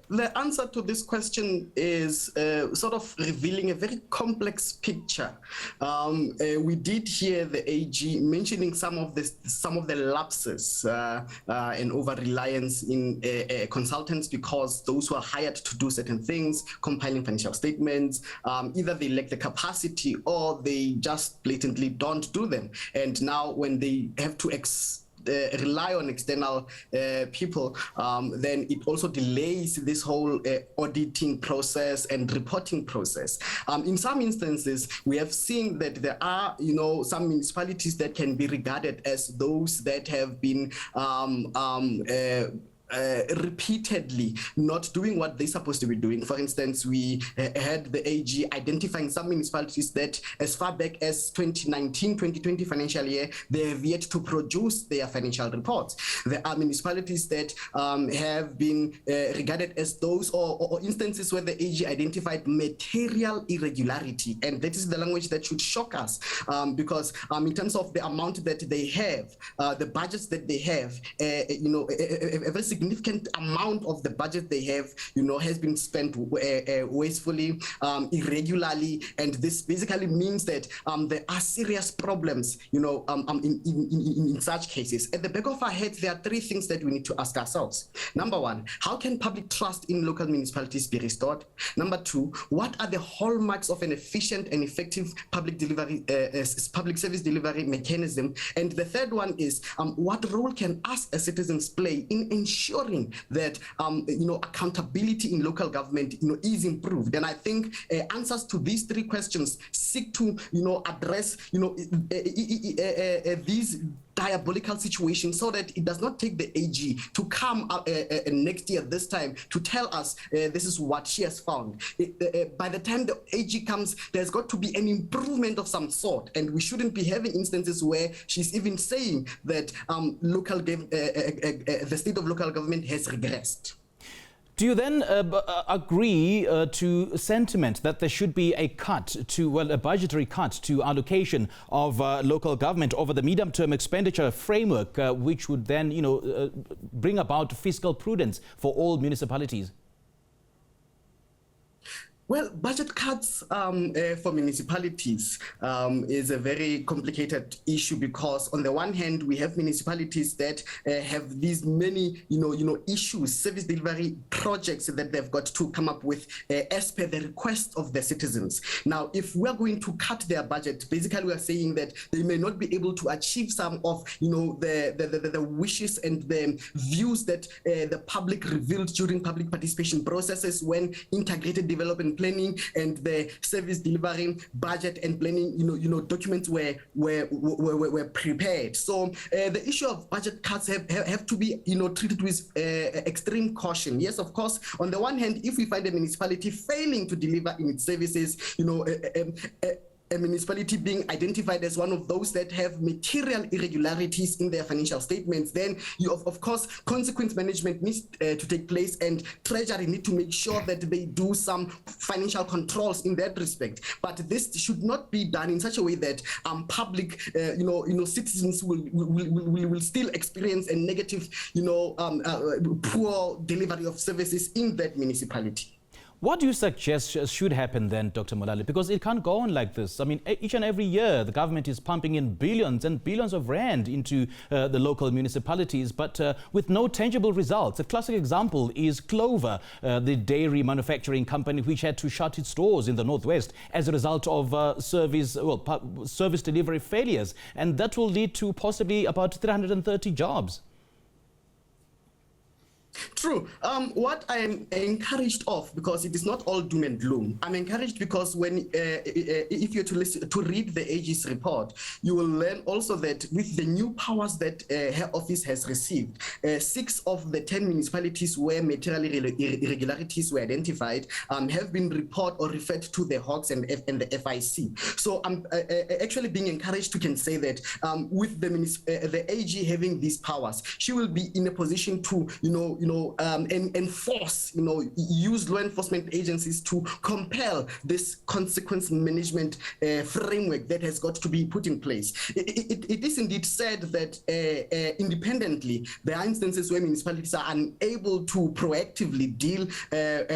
the answer to this question is sort of revealing a very complex picture. We did hear the AG mentioning some of the lapses and over-reliance in consultants, because those who are hired to do certain things, compiling financial statements, either they lack the capacity or they just blatantly don't do them. And now when they have to rely on external people, then it also delays this whole auditing process and reporting process. In some instances, we have seen that there are, some municipalities that can be regarded as those that have been repeatedly not doing what they're supposed to be doing. For instance, we had the AG identifying some municipalities that as far back as 2019-2020 financial year, they have yet to produce their financial reports. There are municipalities that have been regarded as those or instances where the AG identified material irregularity, and that is the language that should shock us, because in terms of the amount that they have, the budgets that they have, a very significant amount of the budget they have, has been spent wastefully, irregularly, and this basically means that there are serious problems, in such cases. At the back of our heads, there are three things that we need to ask ourselves. Number one, how can public trust in local municipalities be restored? Number two, what are the hallmarks of an efficient and effective public service delivery mechanism? And the third one is, what role can us as citizens play in ensuring that accountability in local government is improved? And I think answers to these three questions seek to address these diabolical situation, so that it does not take the AG to come next year this time to tell us this is what she has found. By the time the AG comes, there's got to be an improvement of some sort, and we shouldn't be having instances where she's even saying that the state of local government has regressed. Do you then agree to sentiment that there should be a cut to, a budgetary cut to allocation of local government over the medium-term expenditure framework, which would then, bring about fiscal prudence for all municipalities? Well, budget cuts for municipalities is a very complicated issue, because on the one hand, we have municipalities that have these many, issues, service delivery projects that they've got to come up with as per the request of the citizens. Now, if we're going to cut their budget, basically we are saying that they may not be able to achieve some of, the wishes and the views that the public revealed during public participation processes when integrated development planning and the service delivery budget and planning, documents were prepared. So the issue of budget cuts have to be, treated with extreme caution. Yes, of course, on the one hand, if we find a municipality failing to deliver in its services, a municipality being identified as one of those that have material irregularities in their financial statements, then of course, consequence management needs to take place, and Treasury need to make sure that they do some financial controls in that respect. But this should not be done in such a way that public, citizens will still experience a negative, poor delivery of services in that municipality. What do you suggest should happen then, Dr. Molale? Because it can't go on like this. I mean, each and every year, the government is pumping in billions and billions of rand into the local municipalities, but with no tangible results. A classic example is Clover, the dairy manufacturing company, which had to shut its doors in the Northwest as a result of service delivery failures. And that will lead to possibly about 330 jobs. True. What I am encouraged of, because it is not all doom and gloom, I'm encouraged because when if you're to read the AG's report, you will learn also that with the new powers that her office has received, 6 of the 10 municipalities where material irregularities were identified have been reported or referred to the Hawks and the FIC. So I'm actually being encouraged to can say that with the AG having these powers, she will be in a position to, enforce, use law enforcement agencies to compel this consequence management framework that has got to be put in place. It is indeed said that independently, there are instances where municipalities are unable to proactively deal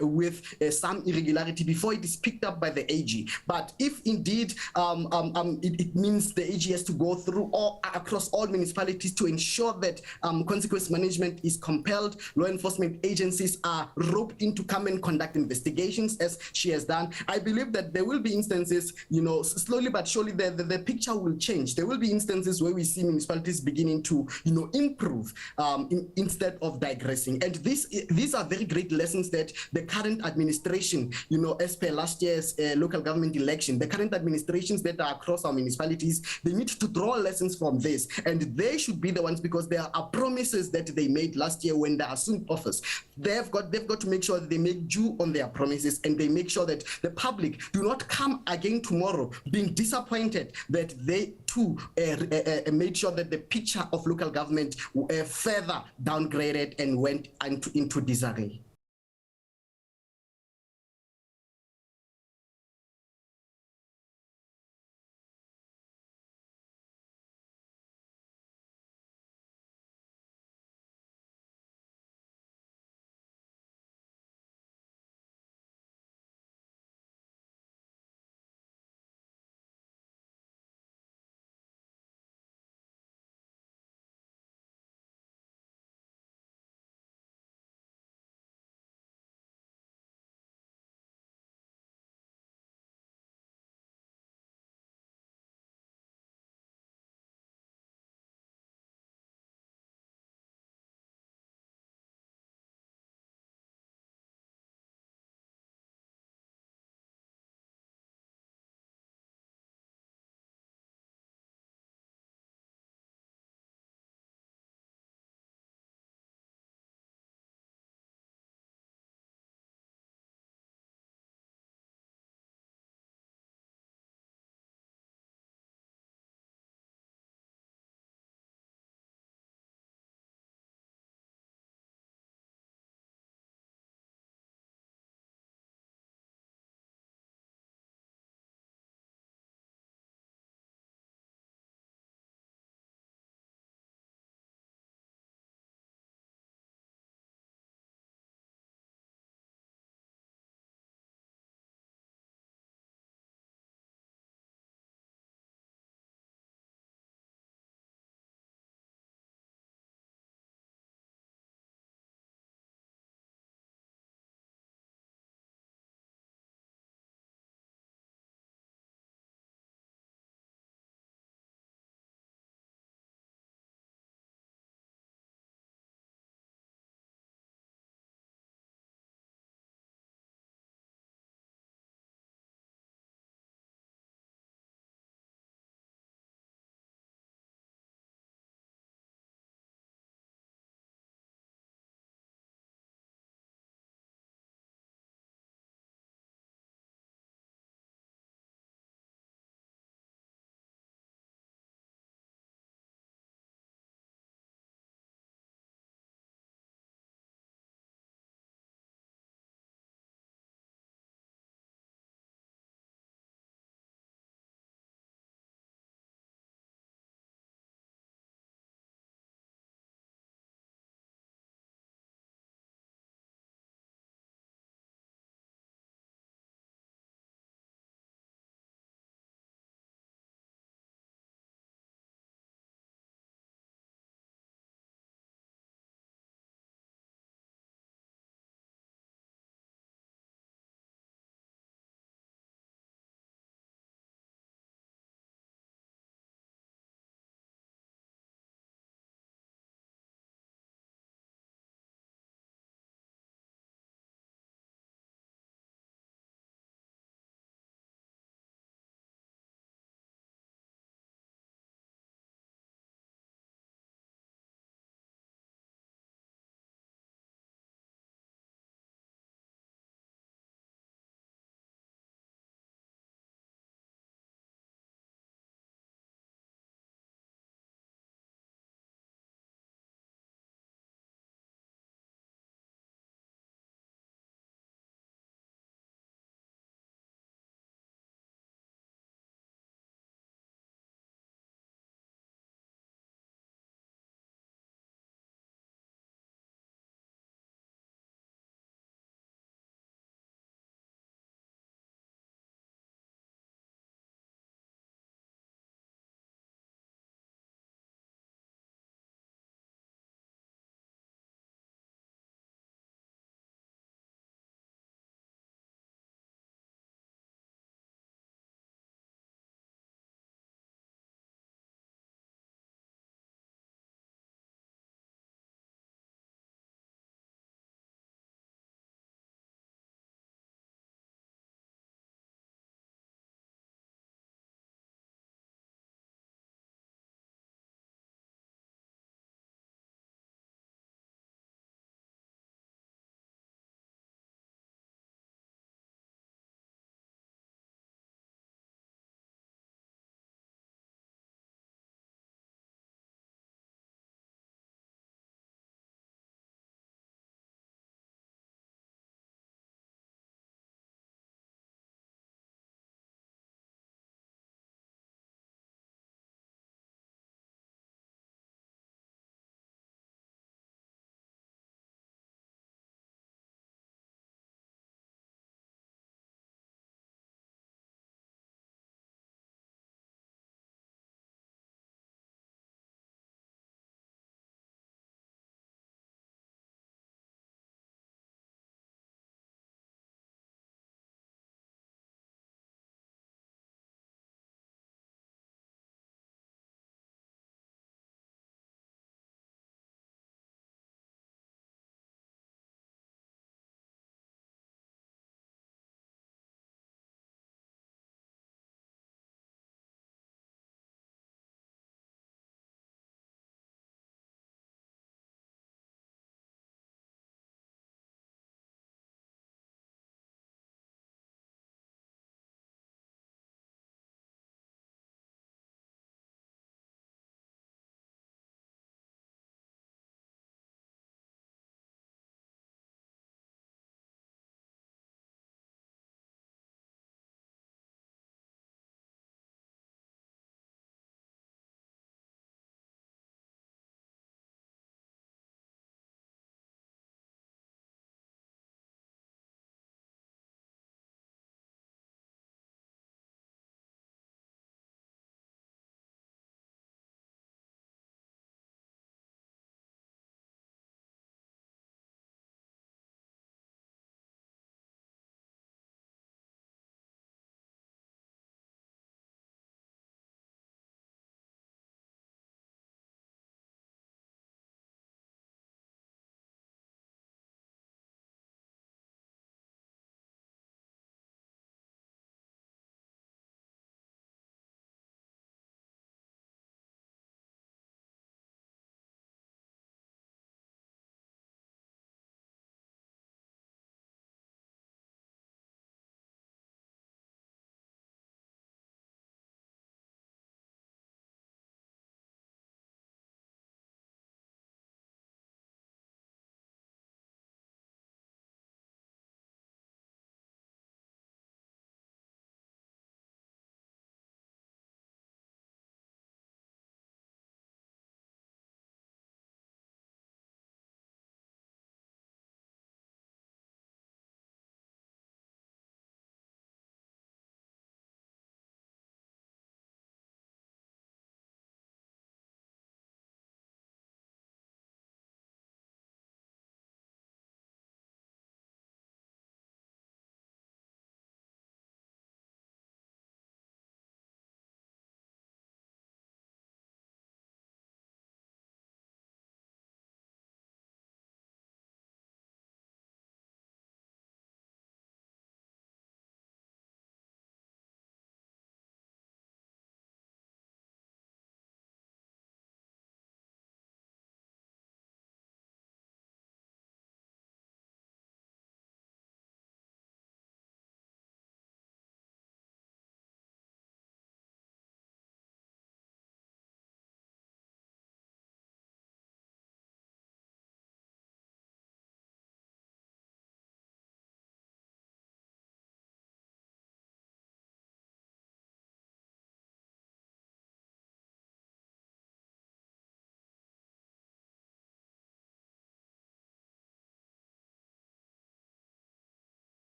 with some irregularity before it is picked up by the AG. But if indeed it means the AG has to go through across all municipalities to ensure that consequence management is compelled, law enforcement agencies are roped in to come and conduct investigations, as she has done, I believe that there will be instances, slowly but surely the picture will change. There will be instances where we see municipalities beginning to, improve instead of digressing. And these are very great lessons that the current administration, as per last year's local government election, the current administrations that are across our municipalities, they need to draw lessons from this. And they should be the ones, because there are promises that they made last year when they assumed office. They've got to make sure that they make due on their promises, and they make sure that the public do not come again tomorrow being disappointed that they too made sure that the picture of local government further downgraded and went into disarray.